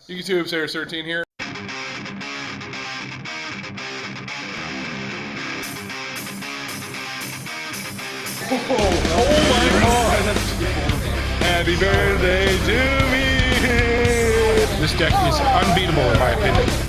YouTube, Sarah13 here. Oh my God! Happy birthday to me! This deck is unbeatable in my opinion.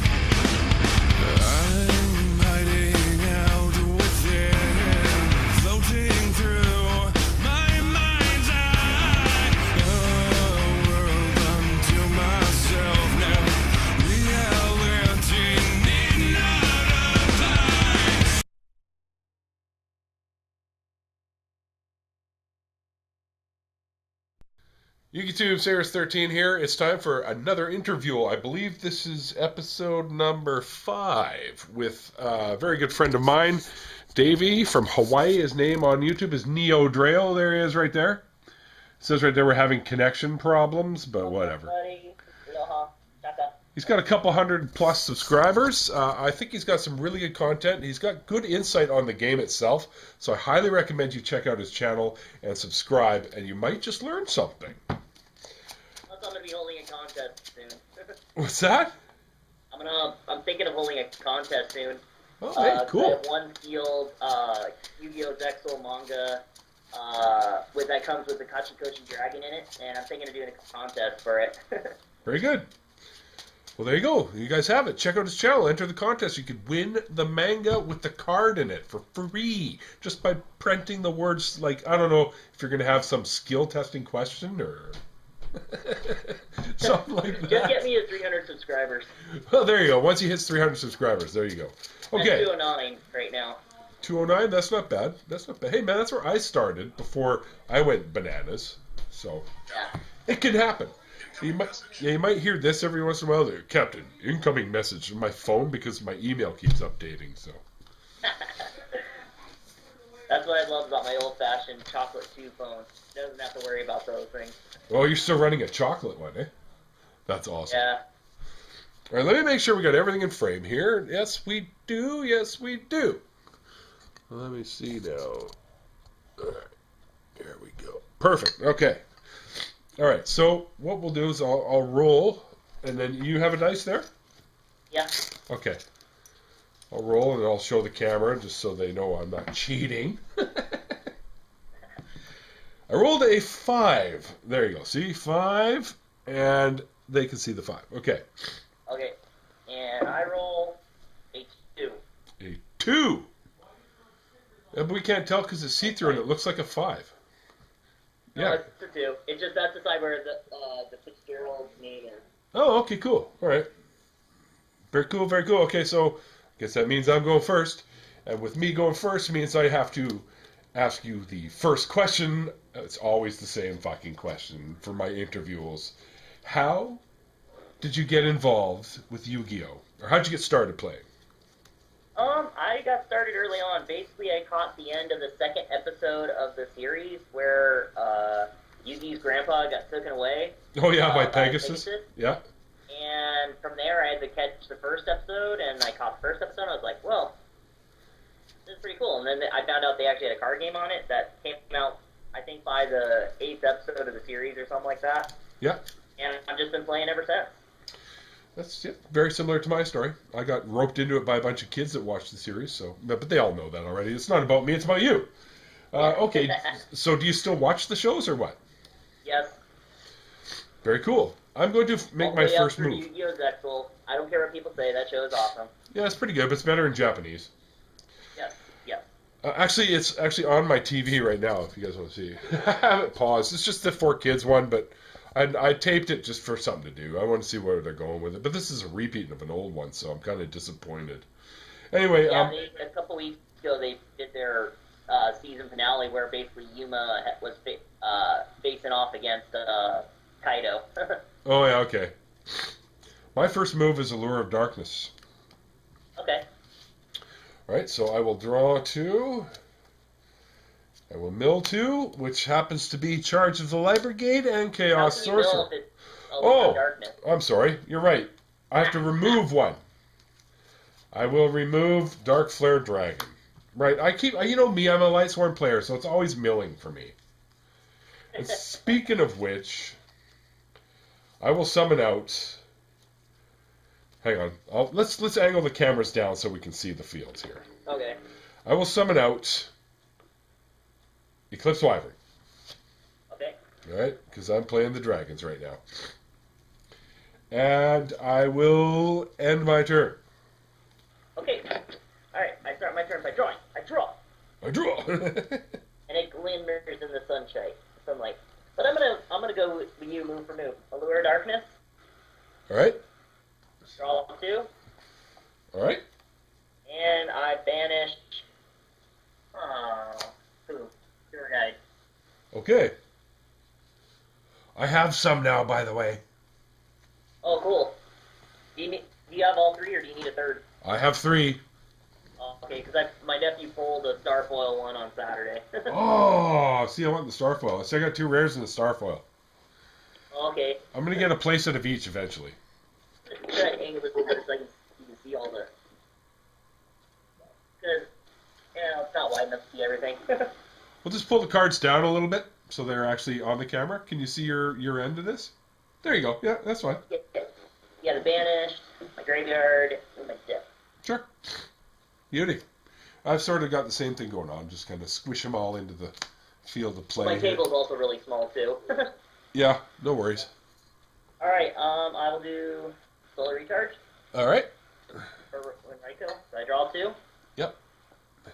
YouTube, Sarah13 here. It's time for another interview. I believe this is episode number 5 with a very good friend of mine, Davey from Hawaii. His name on YouTube is NeoDrao. There he is right there. It says right there we're having connection problems, but whatever. He's got a couple hundred plus subscribers. I think he's got some really good content. He's got good insight on the game itself. So I highly recommend you check out his channel and subscribe, and you might just learn something. I'm going to be holding a contest soon. What's that? I'm thinking of holding a contest soon. Oh, hey, cool. I have one sealed Yu-Gi-Oh! Zexal manga that comes with the Kachikoshi Dragon in it, and I'm thinking of doing a contest for it. Very good. Well, there you go. You guys have it. Check out his channel. Enter the contest. You could win the manga with the card in it for free. Just by printing the words, like, I don't know if you're going to have some skill testing question or something like that. Just get me to 300 subscribers. Well, there you go. Once he hits 300 subscribers, there you go. Okay. I'm 209 right now. 209? That's not bad. That's not bad. Hey, man, that's where I started before I went bananas. So, yeah. It can happen. You might hear this every once in a while. There, Captain, incoming message on my phone because my email keeps updating. So that's what I love about my old-fashioned chocolate 2 phone. Doesn't have to worry about those things. Oh, you're still running a chocolate one, eh? That's awesome. Yeah. All right, let me make sure we got everything in frame here. Yes, we do. Yes, we do. Let me see now. All right, there we go. Perfect. Okay. All right, so what we'll do is I'll roll, and then you have a dice there? Yeah. Okay. I'll roll, and I'll show the camera just so they know I'm not cheating. I rolled a 5. There you go. See? 5, and they can see the 5. Okay. Okay. And I roll a 2. A 2? But we can't tell because it's see-through, and it looks like a 5. No, Yeah. it's a 2. It's just that's the side where the Fitzgerald name is. Oh, okay, cool. All right. Very cool, very cool. Okay, so I guess that means I'm going first. And with me going first means I have to ask you the first question. It's always the same fucking question for my interviews. How did you get involved with Yu-Gi-Oh? Or how'd you get started playing? I got started early on. Basically, I caught the end of the second episode of the series where Yugi's grandpa got taken away. Oh, yeah, by Pegasus? Yeah. And from there, I had to catch the first episode, and I caught the first episode, and I was like, well, this is pretty cool. And then I found out they actually had a card game on it that came out, I think, by the 8th episode of the series or something like that. Yeah. And I've just been playing ever since. That's very similar to my story. I got roped into it by a bunch of kids that watched the series, so but they all know that already. It's not about me, it's about you. Okay, so do you still watch the shows or what? Yes. Very cool. I'm going to make my first move. Yu-Gi-Oh! Zexal. I don't care what people say, that show is awesome. Yeah, it's pretty good, but it's better in Japanese. Yes, yes. Actually, it's actually on my TV right now, if you guys want to see. I have it paused. It's just the 4Kids one, but I taped it just for something to do. I want to see where they're going with it. But this is a repeat of an old one, so I'm kind of disappointed. Anyway, yeah, a couple weeks ago they did their season finale where basically Yuma was facing off against Kaido. Oh, yeah, okay. My first move is Allure of Darkness. Okay. All right, so I will draw 2. I will mill 2, which happens to be Charge of the Light Brigade and Chaos Sorcerer. Oh, I'm sorry. You're right. I have to remove 1. I will remove Dark Flare Dragon. Right. You know me, I'm a Lightsworn player, so it's always milling for me. And speaking of which, I will summon out Hang on. Let's angle the cameras down so we can see the fields here. Okay. I will summon out Eclipse Wyvern. Okay. All right, because I'm playing the dragons right now. And I will end my turn. Okay. All right. I start my turn by drawing. I draw. I draw. And it glimmers in the sunlight. But I'm gonna go with you move for move. Allure of Darkness. All right. Draw 2. All right. And I banish. Tour guide. Okay. I have some now, by the way. Oh, cool. Do you have all 3, or do you need a third? I have 3. Okay, because my nephew pulled a Starfoil one on Saturday. Oh, see, I want the Starfoil. See, I got 2 rares and the Starfoil. Okay. I'm going to get a playset of each eventually. Try to angle this a little bit so you can see all the... Because, it's not wide enough to see everything. We'll just pull the cards down a little bit so they're actually on the camera. Can you see your end of this? There you go. Yeah, that's fine. Yeah, the banished, my graveyard, and my death. Sure. Beauty. I've sort of got the same thing going on. Just kind of squish them all into the field of play. My table's also really small, too. Yeah, no worries. All right, I will do Solar Recharge. All right. For Ryko. So I draw 2. Yep. And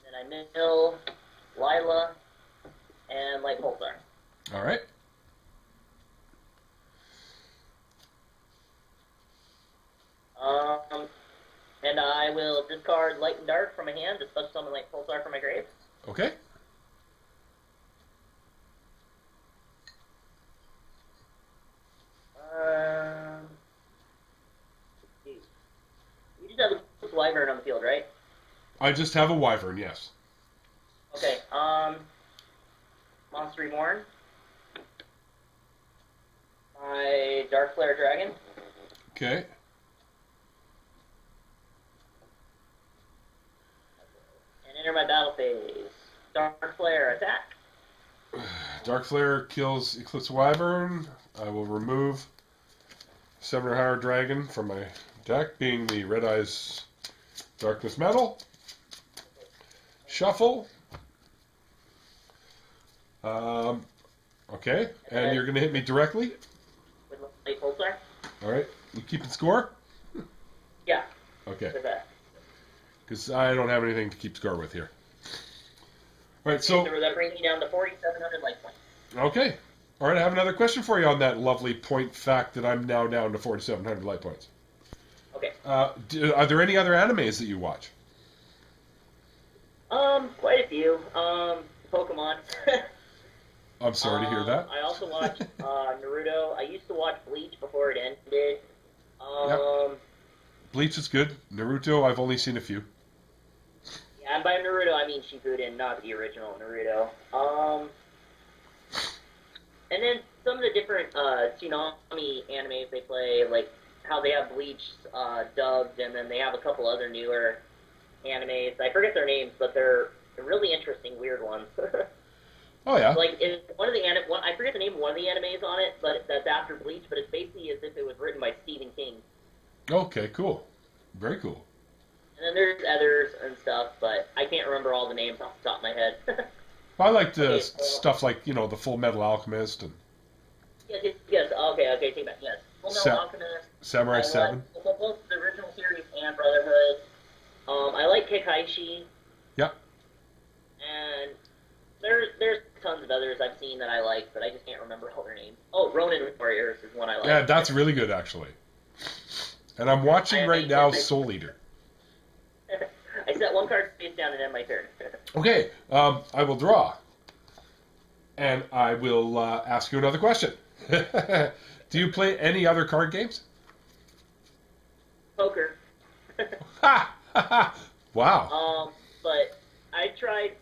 then I mill Lila and Light Pulsar. All right. And I will discard Light and Dark from my hand to special summon Light Pulsar from my grave. Okay. You just have a Wyvern on the field, right? I just have a Wyvern, yes. Okay, Monster Reborn. My Dark Flare Dragon. Okay. And enter my battle phase. Dark Flare, attack. Dark Flare kills Eclipse Wyvern. I will remove Summoner Higher Dragon from my deck, being the Red Eyes Darkness Metal. Shuffle. Okay, and you're going to hit me directly? With Light Pulsar. All right. You keeping score? Yeah. Okay. With that. Because I don't have anything to keep score with here. All right, so... That brings me down to 4,700 life points. Okay. All right, I have another question for you on that lovely point fact that I'm now down to 4,700 life points. Okay. Are there any other animes that you watch? Quite a few. Pokemon. I'm sorry to hear that. I also watch Naruto. I used to watch Bleach before it ended. Yep. Bleach is good. Naruto, I've only seen a few. Yeah, and by Naruto I mean Shippuden, not the original Naruto. And then some of the different Tsunami animes they play, like how they have Bleach dubbed, and then they have a couple other newer animes. I forget their names, but they're really interesting, weird ones. Oh yeah. Like one of the I forget the name of one of the animes on it, but that's after Bleach. But it's basically as if it was written by Stephen King. Okay, cool. Very cool. And then there's others and stuff, but I can't remember all the names off the top of my head. I like the stuff like, the Full Metal Alchemist and... Yes, okay, take that, yes. Full Metal Alchemist. Samurai 7. Both the original series and Brotherhood. I like Kikaishi. Yep. And there's tons of others I've seen that I like, but I just can't remember all their names. Oh, Ronin Warriors is one I like. Yeah, that's really good, actually. And I'm watching right now Soul Eater. I set one card face down and end my turn. Okay, I will draw. And I will ask you another question. Do you play any other card games? Poker. Wow. But I tried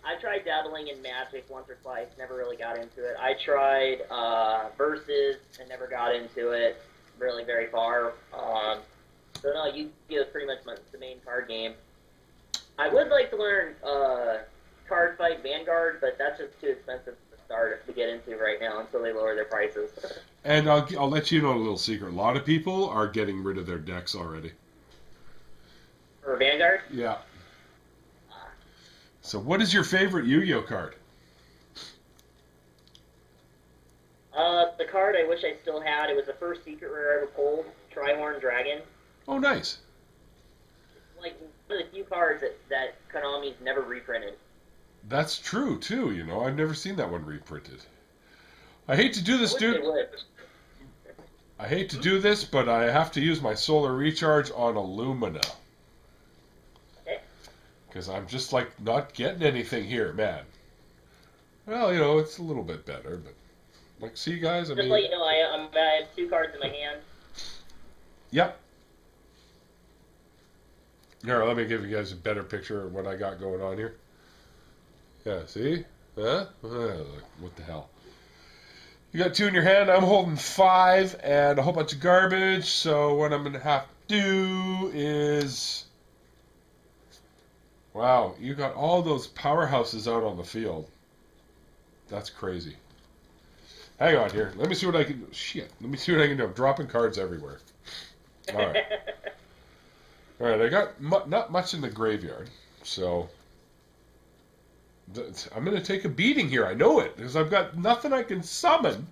dabbling in Magic once or twice, never really got into it. I tried Versus and never got into it really very far. So no, Yu-Gi-Oh is pretty much the main card game. I would like to learn Card Fight Vanguard, but that's just too expensive start to get into right now until they lower their prices. And I'll let you know a little secret. A lot of people are getting rid of their decks already. For Vanguard? Yeah. So what is your favorite Yu-Gi-Oh card? The card I wish I still had, it was the first secret rare I ever pulled, Trihorn Dragon. Oh, nice. It's like one of the few cards that Konami's never reprinted. That's true, too, you know. I've never seen that one reprinted. I hate to do this, dude. I hate to do this, but I have to use my solar recharge on Illumina. Okay. Because I'm just, like, not getting anything here, man. Well, you know, it's a little bit better, but... Like, see, guys, I mean... Just let you know, I have 2 cards in my hand. Yep. Here, let me give you guys a better picture of what I got going on here. Yeah, see? Huh? What the hell? You got 2 in your hand. I'm holding 5 and a whole bunch of garbage. So what I'm going to have to do is... Wow, you got all those powerhouses out on the field. That's crazy. Hang on here. Let me see what I can do. Shit. Let me see what I can do. I'm dropping cards everywhere. All right. All right, I got not much in the graveyard, so I'm going to take a beating here. I know it, because I've got nothing I can summon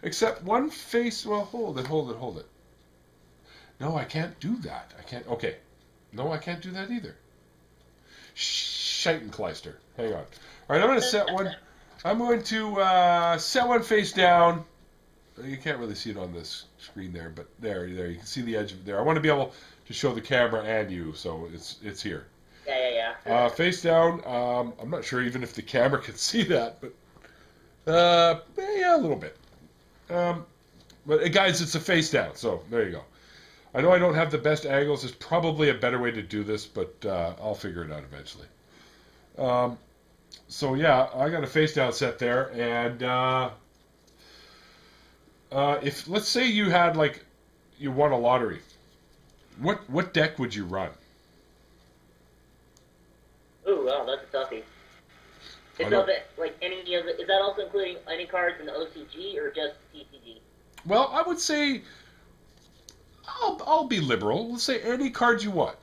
except one face. Well, hold it. No, I can't do that. I can't. Okay. No, I can't do that either. Scheitenkleister. Hang on. All right, I'm going to set one. I'm going to set one face down. You can't really see it on this screen there, but there, you can see the edge of there. I want to be able to show the camera and you, so it's here. Yeah. Face down. I'm not sure even if the camera can see that, but yeah, a little bit. But guys, it's a face down, so there you go. I know I don't have the best angles. There's probably a better way to do this, but I'll figure it out eventually. So yeah, I got a face down set there, and if let's say you had you won a lottery, what deck would you run? Ooh, wow, that's a toughie. Is that also including any cards in the OCG or just TCG? Well, I would say I'll be liberal. Let's say any cards you want.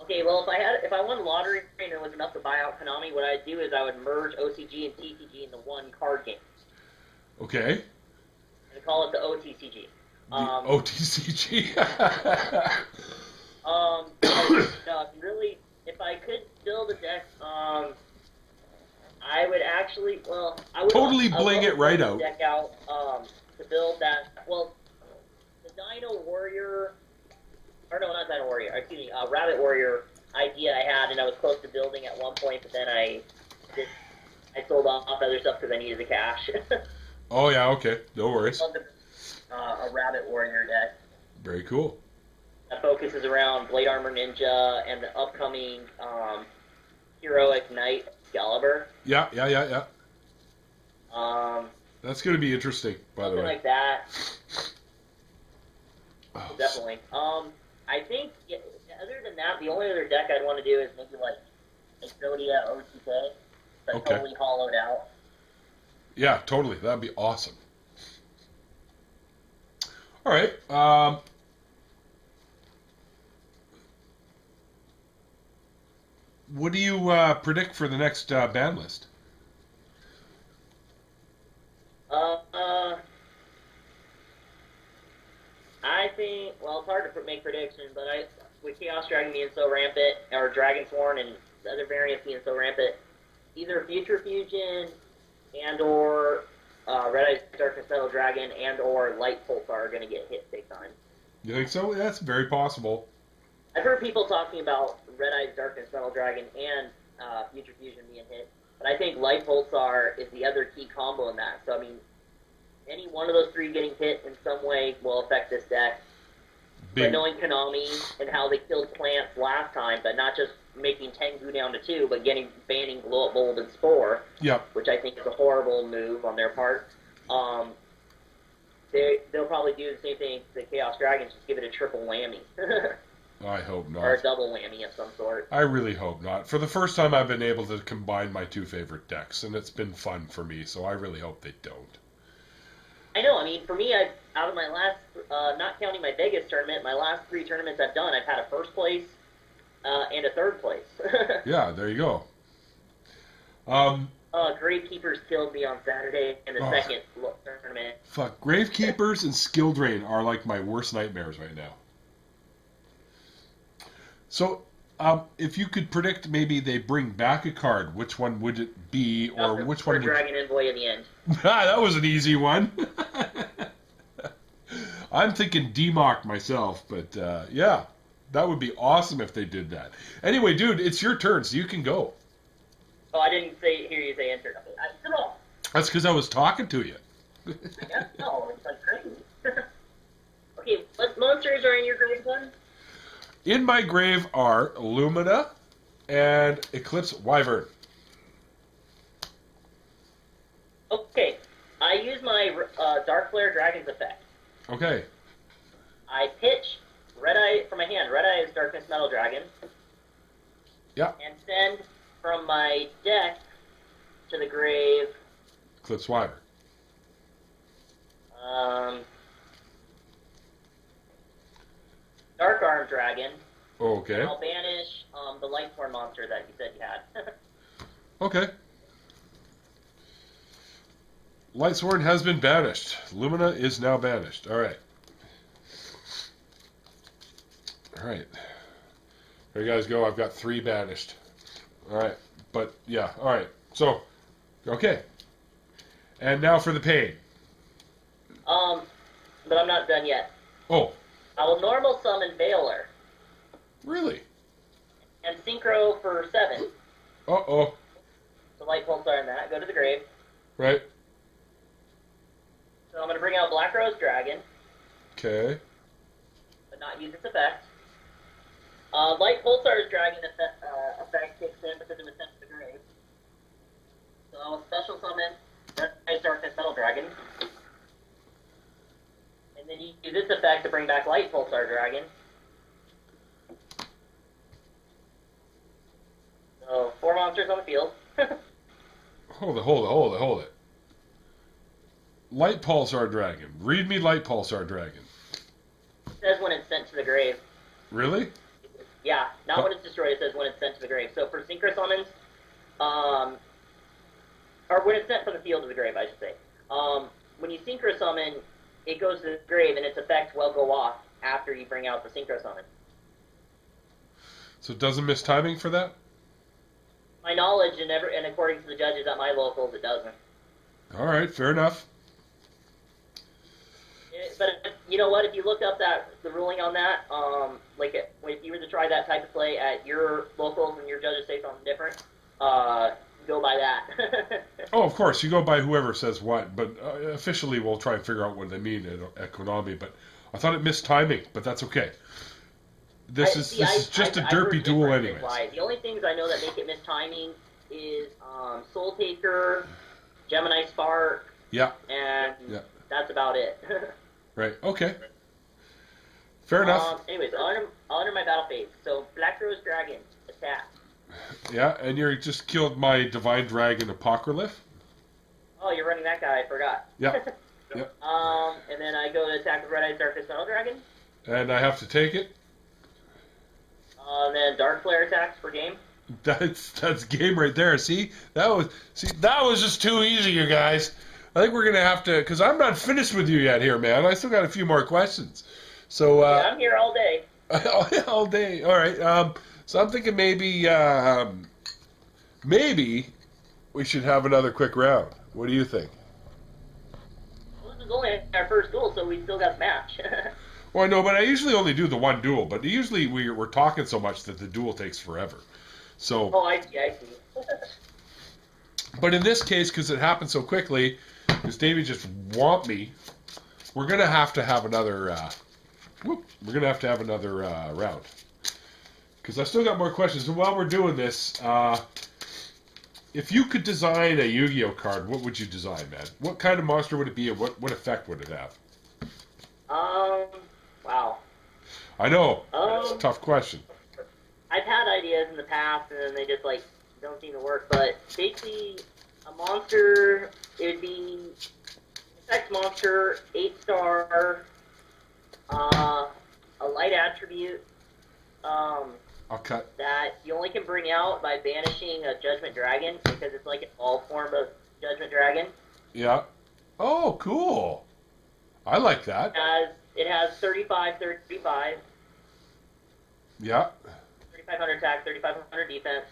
Okay, well, if I won the lottery and it was enough to buy out Konami, what I'd do is I would merge OCG and TCG into one card game. Okay. And call it the OTCG. OTCG. No, really, if I could build a deck, I would actually, totally bling it right out. Deck out to build that. Well, the Dino Warrior. Or no, not Dino Warrior. Excuse me, Rabbit Warrior idea I had, and I was close to building at one point, but then I sold off other stuff because I needed the cash. Oh yeah, okay, no worries. A Rabbit Warrior deck. Very cool. That focuses around Blade Armor Ninja and the upcoming Heroic Knight Excalibur. Yeah. That's going to be interesting, by the way. Something like that. Oh, definitely. I think, other than that, the only other deck I'd want to do is maybe Exodia OTK, but totally hollowed out. Yeah, totally. That'd be awesome. All right. What do you predict for the next ban list? I think, well, it's hard to make predictions, but with Chaos Dragon being so rampant, or Dragonsworn and the other variants being so rampant, either Future Fusion and or Red Eyes Darkness Metal Dragon and or Light Pulsar are going to get hit big time. You think so? That's very possible. I've heard people talking about Red Eyes Darkness Metal Dragon and Future Fusion being hit, but I think Light Pulsar is the other key combo in that. So, I mean, any one of those 3 getting hit in some way will affect this deck. But knowing Konami and how they killed plants last time, but not just making Tengu down to 2, but banning Blow Up Bulb and Spore, which I think is a horrible move on their part, they'll probably do the same thing to Chaos Dragons, just give it a triple whammy. I hope not. Or a double whammy of some sort. I really hope not. For the first time, I've been able to combine my two favorite decks, and it's been fun for me, so I really hope they don't. I know, I mean, for me, out of my last, not counting my Vegas tournament, my last 3 tournaments I've done, I've had a first place and a third place. Yeah, there you go. Gravekeepers killed me on Saturday in the second tournament. Fuck, Gravekeepers and Skill Drain are like my worst nightmares right now. So, if you could predict maybe they bring back a card, which one would it be, or which one would... Dragon Envoy in the end. That was an easy one. I'm thinking D-Mock myself, but yeah, that would be awesome if they did that. Anyway, dude, it's your turn, so you can go. Oh, I didn't hear you say enter. No. That's because I was talking to you. Yeah, no, it's like crazy. Okay, what monsters are in your grave one? In my grave are Lumina and Eclipse Wyvern. Okay, I use my Dark Flare Dragon's effect. Okay. I pitch Red Eye from my hand. Red Eye is Darkness Metal Dragon. Yeah. And send from my deck to the grave. Eclipse Wyvern. Dark Arm Dragon. Okay. And I'll banish the Lightborn monster that you said you had. Okay. Lightsworn has been banished. Lumina is now banished. All right. All right. There you guys go. I've got 3 banished. All right. But, yeah. All right. So, okay. And now for the pain. But I'm not done yet. Oh. I will normal summon Veiler. Really? And Synchro for 7. Uh-oh. So Light Pulsar in that. Go to the grave. Right. So I'm going to bring out Black Rose Dragon. Okay. But not use its effect. Light Pulsar's Dragon effect kicks in because it was sent to the grave. So I'll special summon Red Eye Darkness Metal Dragon. And then you use this effect to bring back Light Pulsar Dragon. So 4 monsters on the field. Hold it. Light Pulsar Dragon. Read me Light Pulsar Dragon. It says when it's sent to the grave. Really? Yeah, not when it's destroyed, it says when it's sent to the grave. So for Synchro Summons, or when it's sent from the field to the grave, I should say. When you Synchro Summon, it goes to the grave and its effect will go off after you bring out the Synchro Summon. So it doesn't miss timing for that? My knowledge, and according to the judges at my locals, it doesn't. All right, fair enough. But you know what? If you look up the ruling on that, if you were to try that type of play at your locals and your judges say something different, go by that. Oh, of course, you go by whoever says what, but officially we'll try and figure out what they mean at Konami. But I thought it missed timing, but that's okay. This is just a derpy duel anyways. The only things I know that make it miss timing is Soul Taker, Gemini Spark, and that's about it. Right, okay. Fair enough. Anyways, I'll enter my battle phase. So, Black Rose Dragon, attack. Yeah, and you just killed my Divine Dragon Apocryph. Oh, you're running that guy, I forgot. Yeah. Yep. And then I go to attack with Red Eye Darkness Metal Dragon. And I have to take it. And then Dark Flare attacks for game. That's game right there. See, that was just too easy, you guys. I think we're gonna have to, because I'm not finished with you yet here, man. I still got a few more questions. So yeah, I'm here all day. all day. All right. So I'm thinking maybe we should have another quick round. What do you think? Well, this is only our first duel, so we still got a match. Well, I know, but I usually only do the one duel. But usually we're talking so much that the duel takes forever. So. Oh, I see. But in this case, because it happened so quickly, because Davey just whomped me, we're gonna have to have another. Round. Because I still got more questions. And while we're doing this, if you could design a Yu-Gi-Oh card, what would you design, man? What kind of monster would it be, and what effect would it have? Wow. I know. It's a tough question. I've had ideas in the past, and then they just, like, don't seem to work. But basically, a monster, it would be effects monster, 8-star, a light attribute, I'll cut. that you only can bring out by banishing a Judgment Dragon, because it's like an all form of Judgment Dragon. Yeah. Oh, cool. I like that. It has 35. Yeah. 3,500 attack, 3,500 defense.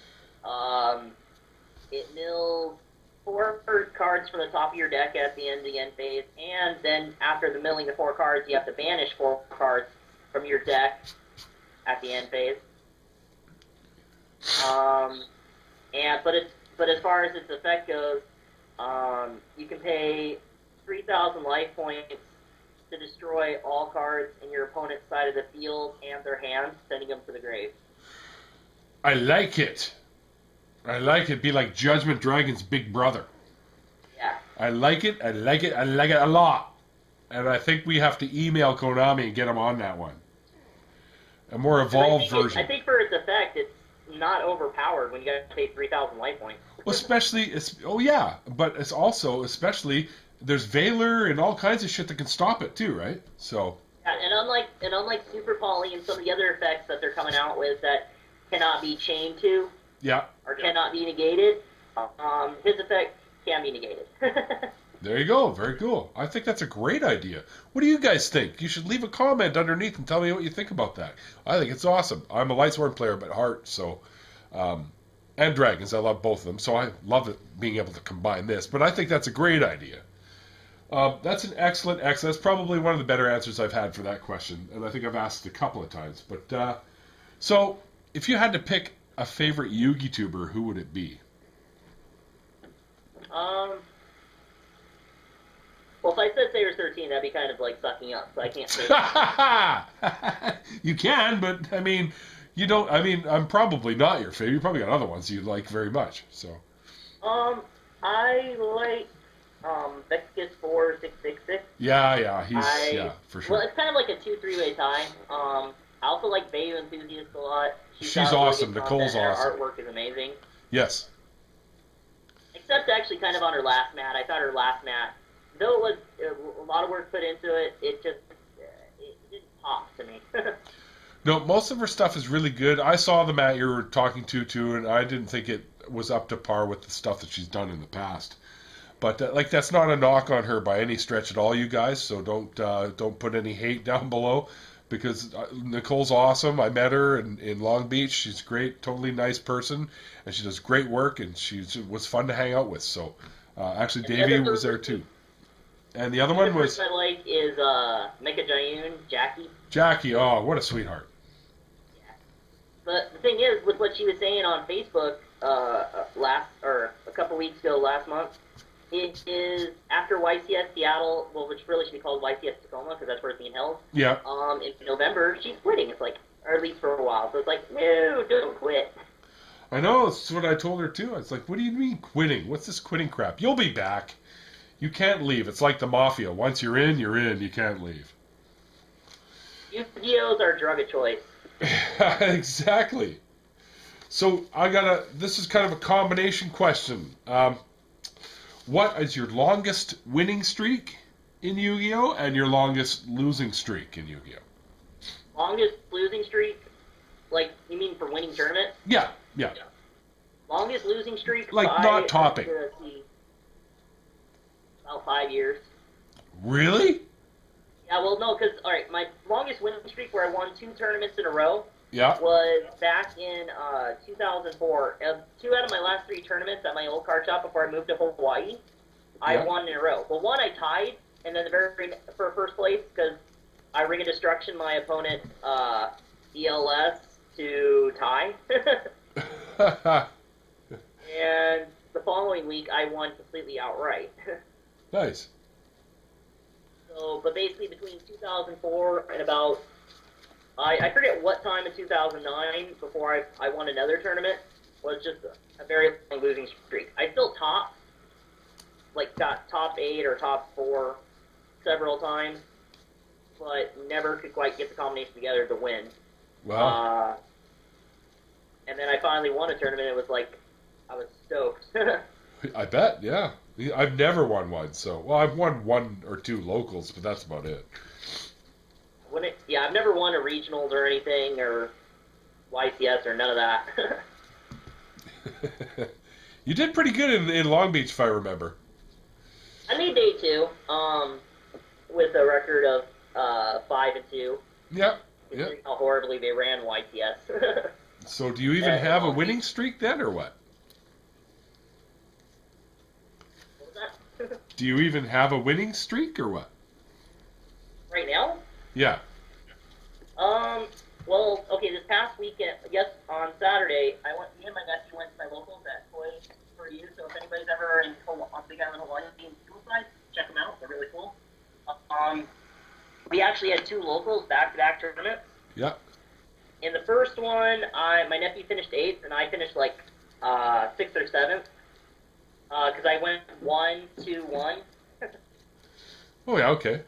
It mills 4 cards from the top of your deck at the end of the end phase, and then after the milling of 4 cards, you have to banish 4 cards from your deck at the end phase. But as far as its effect goes, you can pay 3,000 life points to destroy all cards in your opponent's side of the field and their hands, sending them to the grave. I like it. I like it. Be like Judgment Dragon's big brother. Yeah. I like it. I like it. I like it a lot. And I think we have to email Konami and get them on that one. A more evolved version. I think for its effect, it's not overpowered when you got to pay 3,000 life points. Well, especially, but it's also, especially, there's Valor and all kinds of shit that can stop it too, right? So. Yeah, and unlike Super Poly and some of the other effects that they're coming out with that cannot be chained to, or cannot be negated, his effect can be negated. There you go. Very cool. I think that's a great idea. What do you guys think? You should leave a comment underneath and tell me what you think about that. I think it's awesome. I'm a Lightsworn player at heart, so and Dragons. I love both of them, so I love it being able to combine this. But I think that's a great idea. That's an excellent. That's probably one of the better answers I've had for that question, and I think I've asked it a couple of times. But so, if you had to pick a favorite Yu-Gi tuber, who would it be? Well, if I said Saber's 13, that'd be kind of like sucking up, so I can't say that. You can, but I mean, you don't. I mean, I'm probably not your favorite. You probably got other ones you like very much. So. I like Vexus 4666. Yeah, he's for sure. Well, it's kind of like a 2-3-way tie. I also like Bayou Enthusiast a lot. She's awesome. Nicole's awesome. Her artwork is amazing. Yes. Except actually, kind of on her last mat. I thought her last mat, though it was a lot of work put into it, it just it didn't pop to me. No, most of her stuff is really good. I saw the mat you were talking to too, and I didn't think it was up to par with the stuff that she's done in the past. But that's not a knock on her by any stretch at all, you guys. So don't put any hate down below, because Nicole's awesome. I met her in Long Beach. She's great, totally nice person, and she does great work, and she was fun to hang out with. So actually, Davey was there too. And the other one was. The person I like is Mecha Jayun, Jackie. Jackie, oh, what a sweetheart. Yeah. But the thing is, with what she was saying on Facebook a couple weeks ago, last month, it is after YCS Seattle, well, which really should be called YCS Tacoma because that's where it's being held. Yeah. In November, she's quitting. It's like, or at least for a while. So it's like, no, don't quit. I know. That's what I told her too. It's like, what do you mean quitting? What's this quitting crap? You'll be back. You can't leave. It's like the mafia. Once you're in, you're in. You can't leave. Yu-Gi-Oh's our drug of choice. Exactly. So this is kind of a combination question. What is your longest winning streak in Yu-Gi-Oh! And your longest losing streak in Yu-Gi-Oh? Longest losing streak? Like, you mean for winning tournament? Yeah. Longest losing streak? Like, not topping. About 5 years. Really? Yeah, well, no, because, alright, my longest winning streak where I won 2 tournaments in a row was back in 2004. 2 out of my last 3 tournaments at my old card shop before I moved to Hawaii, I won in a row. Well, one I tied, and then for first place, because I Ring of Destruction my opponent ELS to tie. And the following week, I won completely outright. Nice. So, but basically between 2004 and about, I forget what time in 2009 before I won another tournament, was just a very long losing streak. I still got top 8 or top 4 several times. but never could quite get the combination together to win. Wow. And then I finally won a tournament. It was like, I was stoked. I bet, yeah. I've never won one, so... Well, I've won 1 or 2 locals, but that's about it. I've never won a regionals or anything, or YCS, or none of that. You did pretty good in Long Beach, if I remember. I made day 2, with a record of 5-2. Yeah. Considering how horribly they ran YCS. So do you even have a winning streak then, or what? What was that? Do you even have a winning streak, or what? Right now? Yeah. Well, okay, this past weekend, yes, on Saturday, me and my nephew went to my locals at Toy for You, so if anybody's ever in on Big Island, Hawaii, poolside, check them out, they're really cool. We actually had 2 locals, back-to-back tournaments. Yeah. In the first one, my nephew finished 8th, and I finished, 6th or 7th, because I went 1-2-1. Oh, yeah, okay.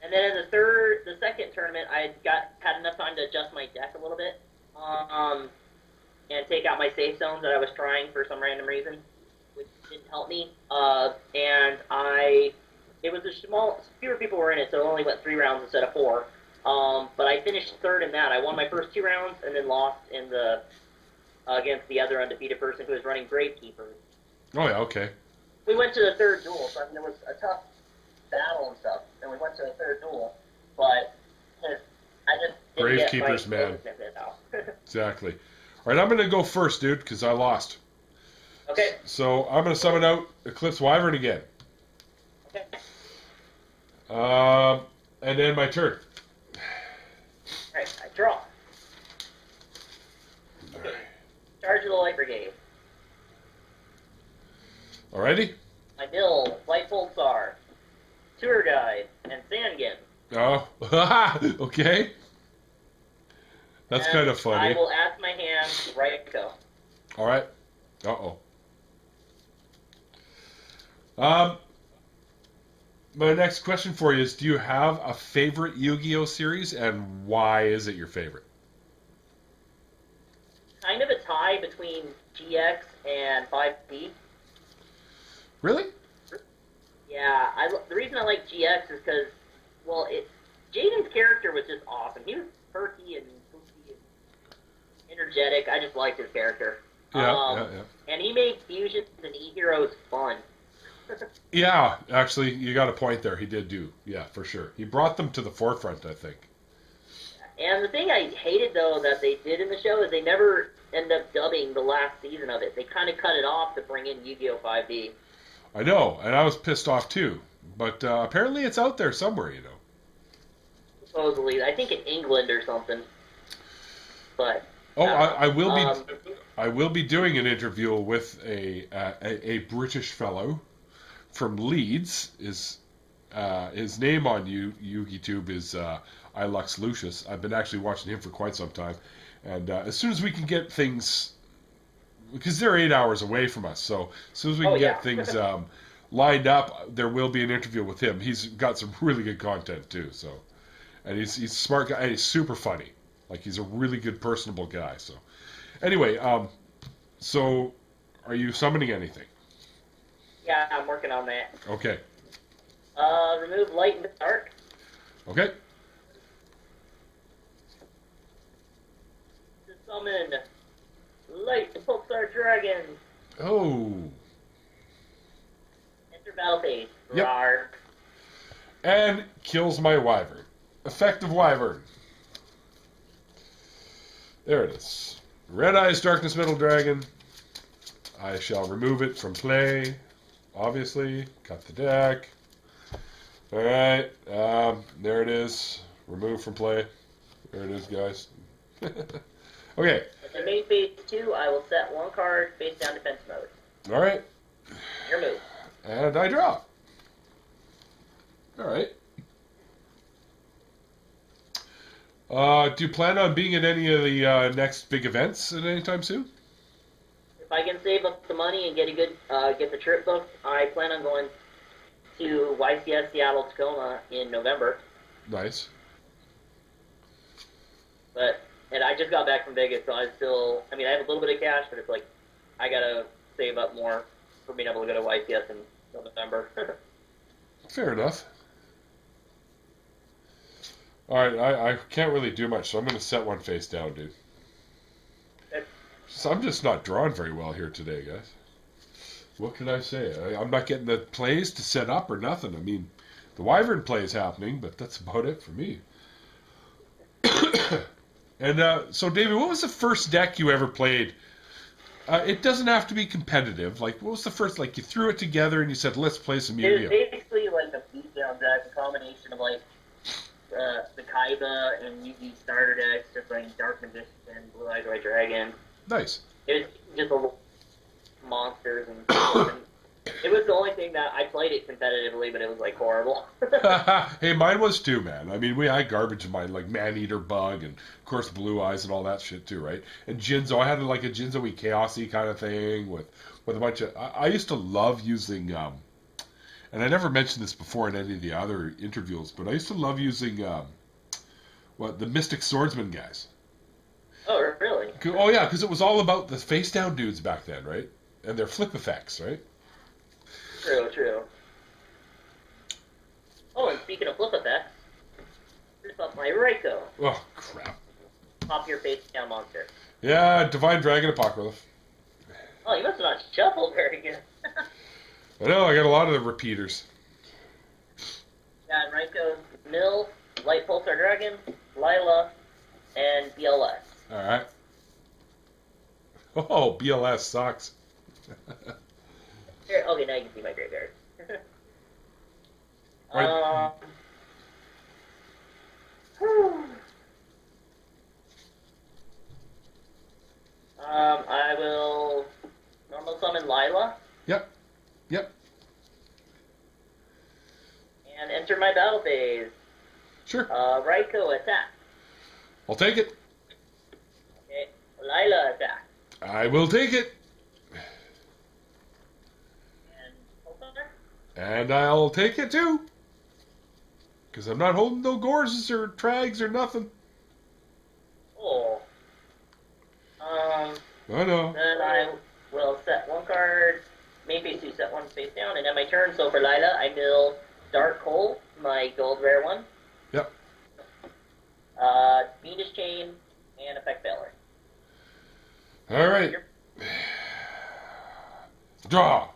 And then in the second tournament, I had enough time to adjust my deck a little bit, and take out my safe zones that I was trying for some random reason, which didn't help me. It was fewer people were in it, so it only went 3 rounds instead of 4. But I finished 3rd in that. I won my first 2 rounds, and then lost in against the other undefeated person who was running Gravekeeper. Oh, yeah, okay. We went to the 3rd duel, so I mean, there was a tough battle and stuff, and we went to the 3rd duel, but I just didn't Gravekeepers, man. Exactly. All right, I'm going to go first, dude, because I lost. Okay. So I'm going to summon out Eclipse Wyvern again. Okay. And then my turn. Alright, I draw. Okay. Charge of the Light Brigade. Alrighty? My mill, White Pulsar, Tour Guide, and Sandgin. Oh, okay. That's kind of funny. I will ask my hand, right go. All right. Uh-oh. My next question for you is, do you have a favorite Yu-Gi-Oh series, and why is it your favorite? Kind of a tie between GX and 5D. Really? Yeah, the reason I like GX is because, well, Jaden's character was just awesome. He was perky and goofy and energetic. I just liked his character. Yeah. And he made fusions and E-Heroes fun. Yeah, actually, you got a point there. He did do. Yeah, for sure. He brought them to the forefront, I think. And the thing I hated, though, that they did in the show is they never end up dubbing the last season of it. They kind of cut it off to bring in Yu-Gi-Oh! 5D. I know, and I was pissed off, too. But apparently it's out there somewhere, you know. Supposedly. I think in England or something. But... Oh, I will be doing an interview with a British fellow from Leeds. His name on YugiTube is iLux Lucius. I've been actually watching him for quite some time, and as soon as we can get things, because they're 8 hours away from us, so as soon as we can get things lined up, there will be an interview with him. He's got some really good content too. So, and he's a smart guy and he's super funny. Like, he's a really good, personable guy. So, anyway, so are you summoning anything? Yeah, I'm working on that. Okay. Remove light and dark. Okay. To summon light pulsar dragon. Oh. Enter battle phase. Yep. Rawr. And kills my wyvern. Effective wyvern. There it is. Red Eyes Darkness Metal Dragon. I shall remove it from play. Obviously. Cut the deck. Alright. There it is. Remove from play. There it is, guys. Okay. At the main phase 2, I will set 1 card face down defense mode. Alright. Your move. And I draw. Alright. Do you plan on being at any of the next big events at any time soon? If I can save up the money and get get the trip booked, I plan on going to YCS Seattle Tacoma in November. Nice. And I just got back from Vegas, so I mean, I have a little bit of cash, but it's like, I gotta save up more for being able to go to YCS in November. Fair enough. Alright, I can't really do much, so I'm going to set one face down, dude. So I'm just not drawing very well here today, guys. What can I say? I'm not getting the plays to set up or nothing. I mean, the Wyvern play is happening, but that's about it for me. And so, David, what was the first deck you ever played? It doesn't have to be competitive. Like, what was the first? Like, you threw it together and you said, "Let's play some Yu-Gi-Oh." It was basically like a beatdown deck, a combination of like the Kaiba and Yugi starter decks, just like Dark Magician, Blue Eyes White Dragon. Nice. It was just a monsters and it was the only thing that I played it competitively, but it was like horrible. Hey, mine was too, man. I mean, I had garbage in mine, like Man-Eater Bug, and of course Blue Eyes and all that shit too, right? And Jinzo, I had like a Jinzo-y Chaosy kind of thing with a bunch of. I used to love using, and I never mentioned this before in any of the other interviews, but I used to love using the Mystic Swordsman guys. Oh, really? Oh yeah, because it was all about the face down dudes back then, right? And their flip effects, right? True. Oh, and speaking of flip effects, here's up my Raikou. Oh, crap. Pop your face down monster. Yeah, Divine Dragon Apocryph. Oh, you must have not shuffled very good. I know, I got a lot of the repeaters. Got Raikou, Mill, Light Pulsar Dragon, Lila, and BLS. Alright. Oh, BLS sucks. Here, okay, now you can see my graveyard. Right. I will normal summon Lila. Yep. And enter my battle phase. Sure. Raikou attack. I'll take it. Okay, Lila attack. I will take it. And I'll take it too. Because I'm not holding no Gorses or Trags or nothing. Oh. I know. Then I will set one card, main phase 2, set one face down, and end my turn. So for Lila, I mill Dark Hole, my gold rare one. Yep. Venus Chain, and Effect Failure. Alright. Draw.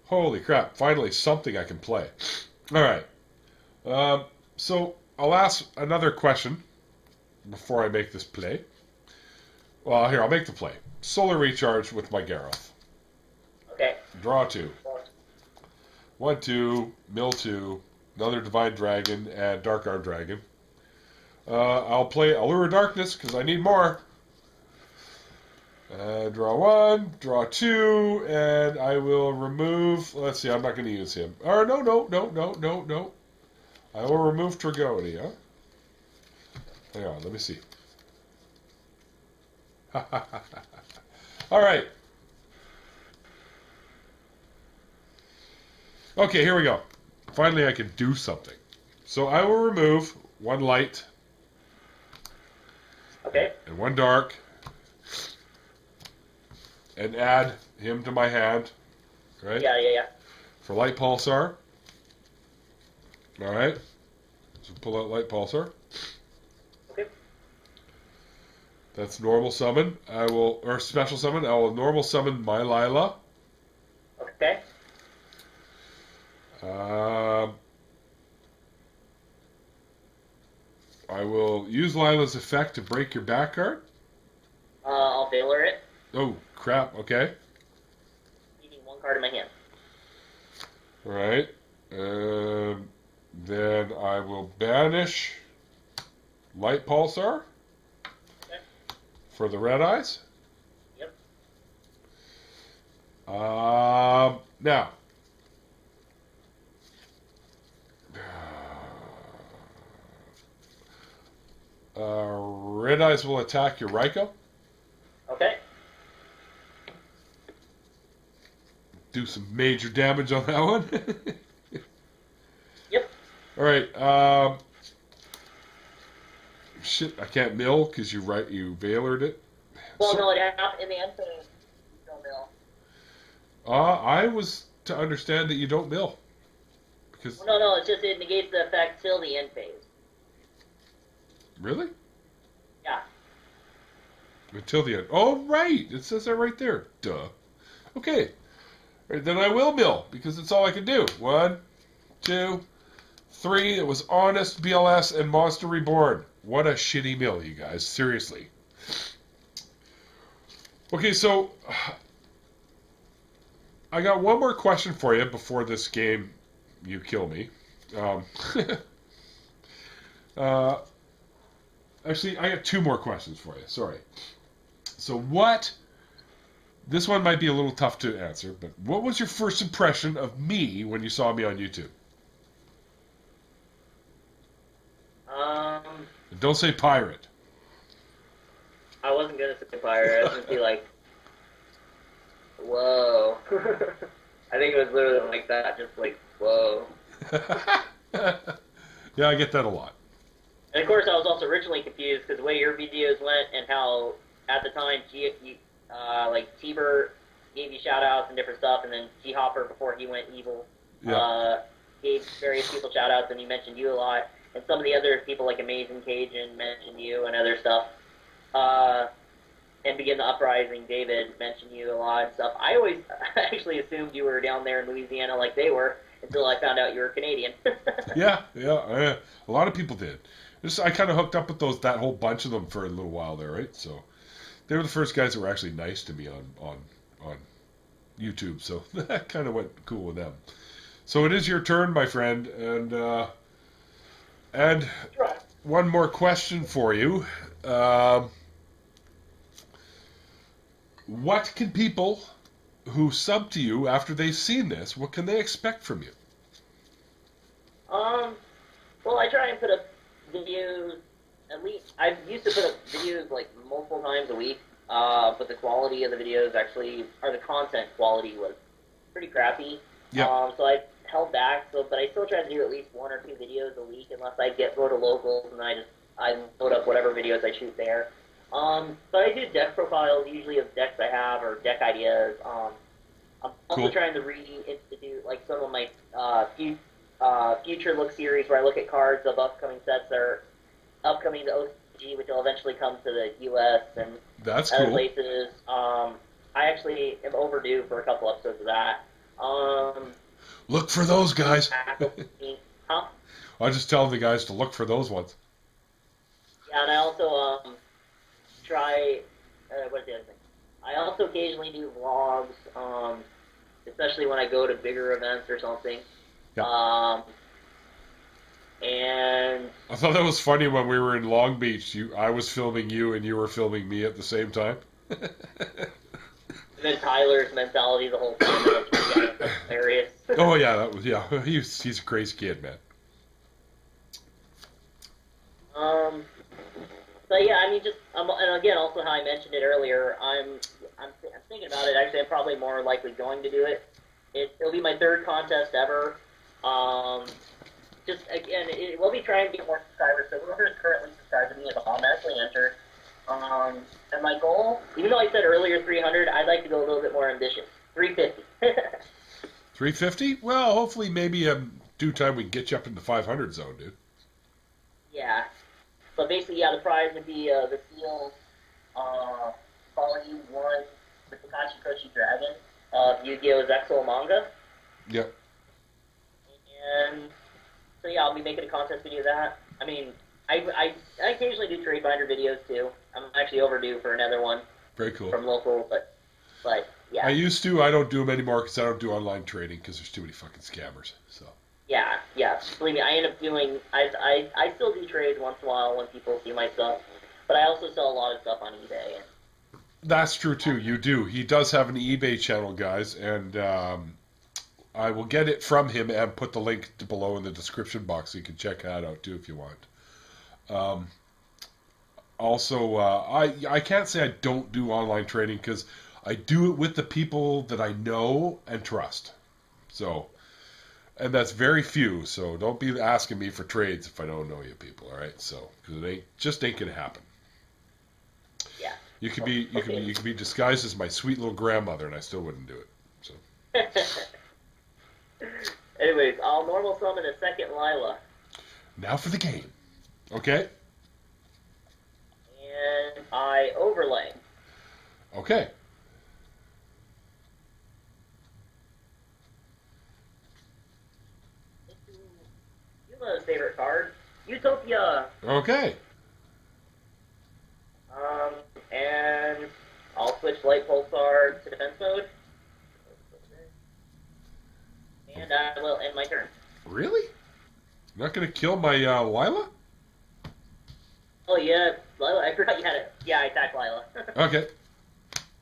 Holy crap, finally something I can play. Alright. So, I'll ask another question before I make this play. Well, here, I'll make the play. Solar Recharge with my Gareth. Okay. Draw 2. 1, 2, mill 2, another Divine Dragon, and Dark Arm Dragon. I'll play Allure of Darkness, because I need more. Draw 1, draw 2, and I will remove... Let's see, I'm not going to use him. Or no. I will remove Tragody, huh? Hang on, let me see. Alright. Okay, here we go. Finally I can do something. So I will remove one light. Okay. And one dark. And add him to my hand. Right? Yeah. For Light Pulsar. Alright. So pull out Light Pulsar. Okay. That's normal summon. Or special summon. I will normal summon my Lila. Okay. I will use Lila's effect to break your back card. I'll Veiler it. Oh, crap. Okay. Leaving one card in my hand. Alright. Then I will banish Light Pulsar for the red eyes. Yep. Now. Red eyes will attack your Raikou. Okay. Do some major damage on that one. Yep. Alright, Shit, I can't mill because you veilered it. Well, no, it happened in the end phase. You don't mill. I was to understand that you don't mill. Because Well, no, it's just it negates the effect till the end phase. Really? Yeah. Until the end. Oh, right. It says that right there. Duh. Okay. Right, then I will mill because it's all I can do. 1, 2, 3. It was Honest, BLS, and Monster Reborn. What a shitty mill, you guys. Seriously. Okay, so I got one more question for you before this game you kill me. Actually, I got 2 more questions for you. Sorry. So this one might be a little tough to answer, but what was your first impression of me when you saw me on YouTube? And don't say pirate. I wasn't gonna say pirate. I was gonna be like, whoa. I think it was literally like that, just like, whoa. Yeah, I get that a lot. And of course, I was also originally confused because the way your videos went and how at the time, like T-Bert gave you shout-outs and different stuff, and then T-Hopper before he went evil gave various people shout-outs, and he mentioned you a lot, and some of the other people like Amazing Cajun mentioned you and other stuff. And Begin the Uprising, David mentioned you a lot and stuff. I always actually assumed you were down there in Louisiana like they were until I found out you were Canadian. Yeah, a lot of people did. I kind of hooked up with that whole bunch of them for a little while there, right? So they were the first guys that were actually nice to me on YouTube, so that kind of went cool with them. So it is your turn, my friend, and one more question for you. What can people who sub to you after they've seen this, what can they expect from you? Well, I try and put up videos, at least, I used to put up videos like multiple times a week, but the quality of the videos or the content quality was pretty crappy. Yeah. So I held back, but I still try to do at least 1 or 2 videos a week unless I go to locals and I load up whatever videos I shoot there. But I do deck profiles, usually of decks I have or deck ideas. I'm also trying to reinstitute like some of my future look series where I look at cards of upcoming sets that are upcoming to OCG, which will eventually come to the U.S. and That's other cool. places. I actually am overdue for a couple episodes of that. Look for those guys. Huh? I just tell the guys to look for those ones. Yeah, and I also try. What's the other thing? I also occasionally do vlogs, especially when I go to bigger events or something. Yeah. And I thought that was funny when we were in Long Beach. I was filming you and you were filming me at the same time. and then Tyler's mentality the whole time. That's hilarious. Oh yeah, he's a crazy kid, man. But yeah, I mean, and again, also how I mentioned it earlier, I'm thinking about it. Actually, I'm probably more likely going to do it. It'll be my 3rd contest ever. Just again, it will be trying to get more subscribers. So whoever's currently subscribed to me is automatically entered. And my goal, even though I said earlier 300, I'd like to go a little bit more ambitious. 350. 350? Well, hopefully, maybe due time we can get you up in the 500 zone, dude. Yeah. But basically, yeah, the prize would be the sealed Volume 1 with Takashi Koshi Dragon of Yu-Gi-Oh's Exo manga. Yep. And so yeah, I'll be making a contest video of that. I mean, I occasionally do trade binder videos too. I'm actually overdue for another one. Very cool. From local, but yeah. I used to. I don't do them anymore because I don't do online trading because there's too many fucking scammers. So. Yeah. Believe me, I end up doing. I still do trades once in a while when people see my stuff, but I also sell a lot of stuff on eBay. That's true too. You do. He does have an eBay channel, guys, and I will get it from him and put the link below in the description box so you can check that out too if you want. Also, I can't say I don't do online trading because I do it with the people that I know and trust. So, And that's very few, so don't be asking me for trades if I don't know you people, all right? So, because it ain't gonna happen. Yeah. You could be disguised as my sweet little grandmother, and I still wouldn't do it. So. Anyways, I'll normal summon a second Lila. Now for the game. Okay. And I overlay. Okay. Yuma's favorite card, Utopia. Okay. And I'll switch Light Pulsar to defense mode. And I will end my turn. Really? You're not going to kill my Lila? Oh, yeah. Lila, I forgot you had it. Yeah, I attacked Lila. Okay.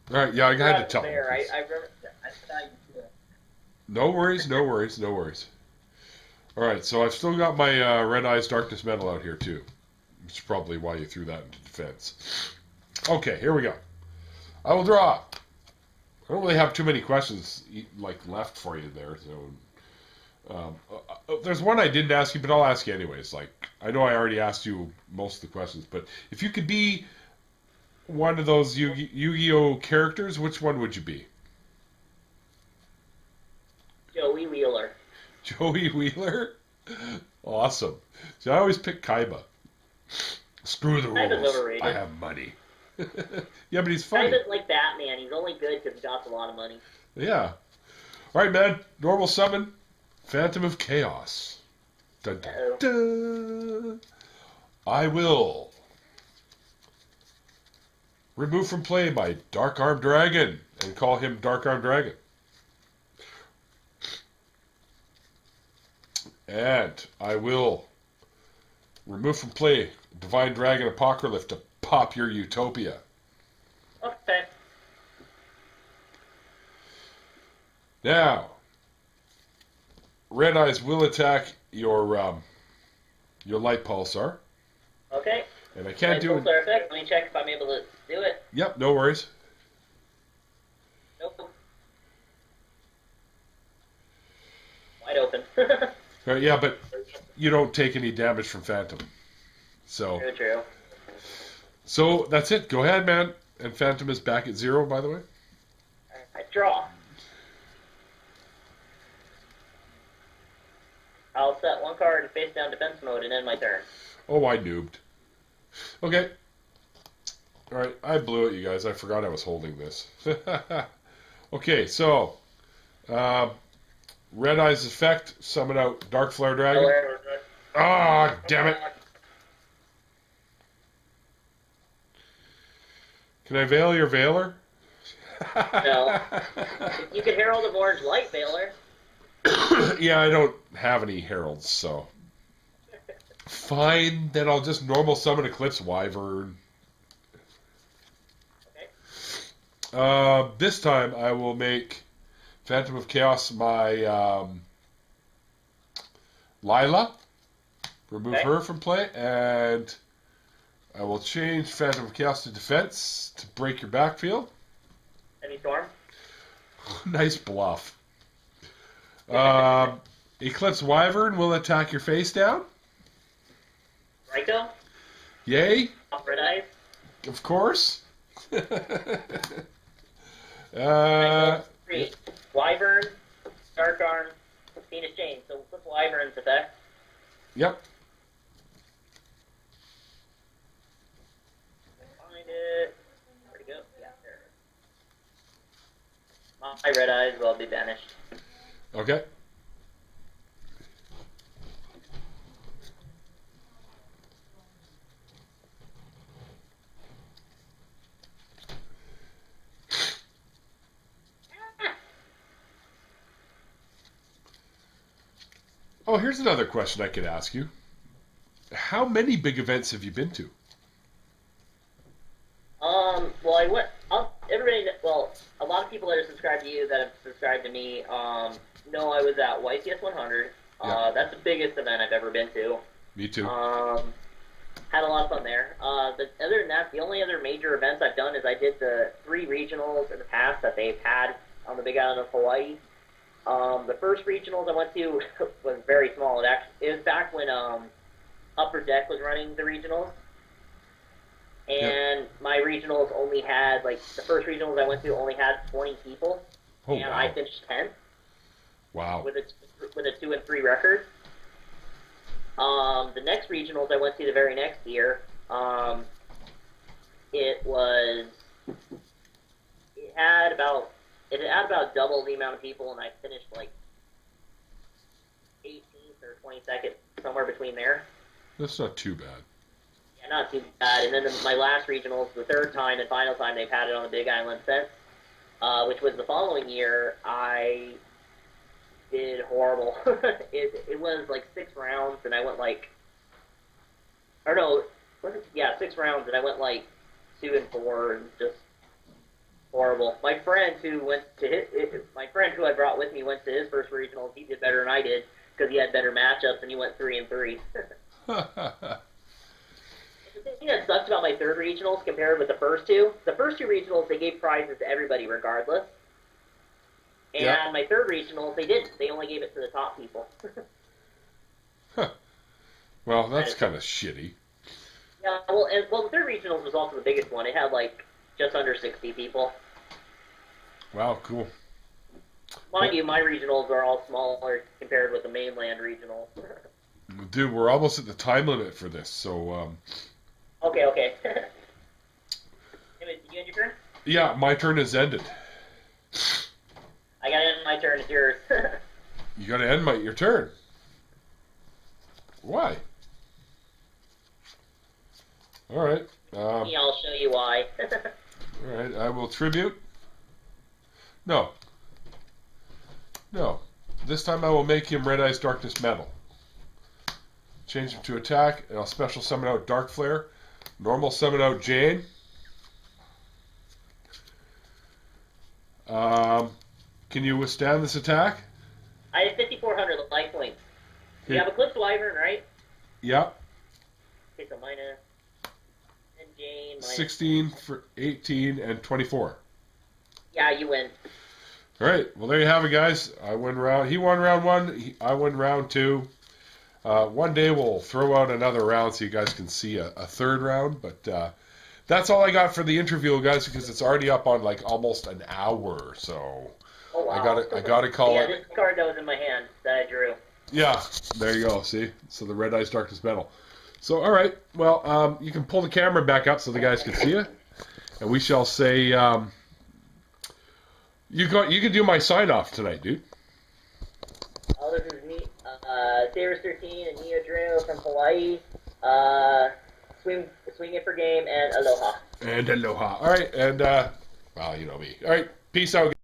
All right, yeah, I had to tell him. I remember. I forgot you did it. No worries, no worries, no worries. All right, so I've still got my Red Eyes Darkness Metal out here, too. Which is probably why you threw that into defense. Okay, here we go. I will draw. I don't really have too many questions left for you there, so there's one I didn't ask you, but I'll ask you anyways. I know I already asked you most of the questions, but if you could be one of those Yu-Gi-Oh characters, which one would you be? Joey Wheeler. Joey Wheeler? Awesome. So I always pick Kaiba. Screw the Kaiba's rules. overrated. I have money. Yeah, but he's funny. Kaiba's like Batman. He's only good because he costs a lot of money. Yeah. All right, man. Normal summon. Phantom of Chaos. Dun, dun, dun. I will remove from play my Dark Arm Dragon and call him Dark Arm Dragon. And I will remove from play Divine Dragon Apocryph to pop your Utopia. Okay. Now, Red Eyes will attack your Light Pulsar. Okay. And I can't do it. Pulsar effect. Let me check if I'm able to do it. Yep, no worries. Nope. Wide open. Yeah, but you don't take any damage from Phantom. So. True. So that's it. Go ahead, man. And Phantom is back at 0, by the way. I draw. I'll set one card in face down defense mode and end my turn. Oh, I noobed. Okay. All right, I blew it, you guys. I forgot I was holding this. Okay, so Red Eyes effect, summon out Dark Flare Dragon. Ah, damn it. Can I veil your Veiler? No. You can Herald of Orange Light Veiler. Yeah, I don't have any heralds, so. Fine, then I'll just normal summon Eclipse Wyvern. Okay. This time I will make Phantom of Chaos my Lila. Remove her from play, and I will change Phantom of Chaos to defense to break your backfield. Any storm? Nice bluff. Eclipse Wyvern will attack your face down. Ryko? Yay. Red Eyes? Of course. Three. Wyvern, Dark Arm, Phoenix Chain. So flip Wyvern's effect. Yep. Find it. Where'd it go? Yeah, there. My Red Eyes will be banished. Okay. Oh, here's another question I could ask you. How many big events have you been to? Well, I went. A lot of people that are subscribed to you that have subscribed to me, know I was at YCS 100. Yeah. That's the biggest event I've ever been to. Me too. Had a lot of fun there. But other than that, the only other major events I've done is I did the 3 regionals in the past that they've had on the Big Island of Hawaii. The first regionals I went to was very small. It was back when Upper Deck was running the regionals. And my regionals only had, like, the first regionals I went to only had 20 people. Oh, and wow. I finished 10th. Wow. With a 2-3 record. The next regionals I went to the very next year, it had about double the amount of people, and I finished like 18th or 22nd, somewhere between there. That's not too bad. Yeah, not too bad. And then my last regionals, the third time and final time they've had it on the Big Island since, which was the following year, I did horrible. It was like 6 rounds, and I went like, or no, was it? Yeah, 6 rounds, and I went like 2 and 4, and just horrible. My friend who I brought with me went to his first regionals. He did better than I did because he had better matchups, and he went 3 and 3. The thing that sucks about my third regionals compared with the first two regionals, they gave prizes to everybody regardless. And my third regionals, they didn't. They only gave it to the top people. Huh. Well, that's kind of shitty. Yeah, well, the third regionals was also the biggest one. It had like just under 60 people. Wow, cool. Mind you, my regionals are all smaller compared with the mainland regionals. Dude, we're almost at the time limit for this, so... Okay. Did you end your turn? Yeah, my turn has ended. I gotta end my turn. It's yours. You gotta end your turn. Why? Alright. I'll show you why. Alright, I will tribute. No. This time I will make him Red Eyes Darkness Metal. Change him to attack, and I'll special summon out Dark Flare. Normal summon out Jane. Can you withstand this attack? I have 5,400 life points. You have Eclipse Wyvern, right? Yep. Okay, so minus. And Jane, minus. 16 for 18 and 24. Yeah, you win. All right. Well, there you have it, guys. He won round 1. I won round 2. One day we'll throw out another round so you guys can see a third round. But that's all I got for the interview, guys, because it's already up on like almost an hour. So oh, wow. I gotta call it. Yeah, this card that was in my hand that I drew. Yeah, there you go. See, so the Red Eyes Darkness Metal. So all right. Well, you can pull the camera back up so the guys can see you, and we shall say. You can do my sign off tonight, dude. Oh, this is me. Saber's 13 and NeoDrao from Hawaii. Swing it for game and aloha. And aloha. All right, and well, you know me. All right, peace out.